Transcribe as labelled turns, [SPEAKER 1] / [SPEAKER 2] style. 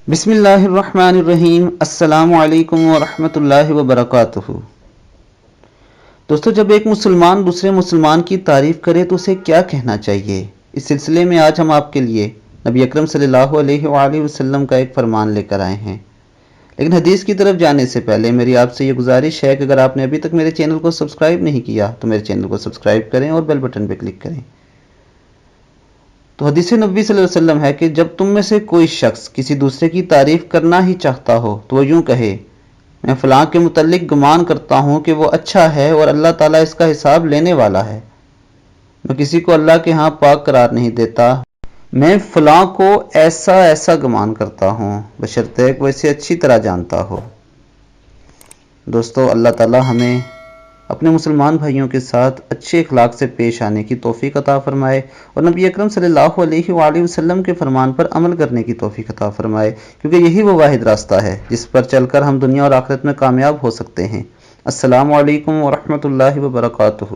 [SPEAKER 1] بسم اللہ الرحمن الرحیم۔ السلام علیکم ورحمۃ اللہ وبرکاتہ۔ دوستو، جب ایک مسلمان دوسرے مسلمان کی تعریف کرے تو اسے کیا کہنا چاہیے؟ اس سلسلے میں آج ہم آپ کے لیے نبی اکرم صلی اللہ علیہ وآلہ وسلم کا ایک فرمان لے کر آئے ہیں۔ لیکن حدیث کی طرف جانے سے پہلے میری آپ سے یہ گزارش ہے کہ اگر آپ نے ابھی تک میرے چینل کو سبسکرائب نہیں کیا تو میرے چینل کو سبسکرائب کریں اور بیل بٹن پہ کلک کریں۔ تو حدیث نبوی صلی اللہ علیہ وسلم ہے کہ جب تم میں سے کوئی شخص کسی دوسرے کی تعریف کرنا ہی چاہتا ہو تو وہ یوں کہے، میں فلاں کے متعلق گمان کرتا ہوں کہ وہ اچھا ہے اور اللہ تعالیٰ اس کا حساب لینے والا ہے۔ میں کسی کو اللہ کے ہاں پاک قرار نہیں دیتا، میں فلاں کو ایسا گمان کرتا ہوں، بشرطے کہ وہ اسے اچھی طرح جانتا ہو۔ دوستو، اللہ تعالیٰ ہمیں اپنے مسلمان بھائیوں کے ساتھ اچھے اخلاق سے پیش آنے کی توفیق عطا فرمائے اور نبی اکرم صلی اللہ علیہ وآلہ وسلم کے فرمان پر عمل کرنے کی توفیق عطا فرمائے، کیونکہ یہی وہ واحد راستہ ہے جس پر چل کر ہم دنیا اور آخرت میں کامیاب ہو سکتے ہیں۔ السلام علیکم ورحمۃ اللہ وبرکاتہ۔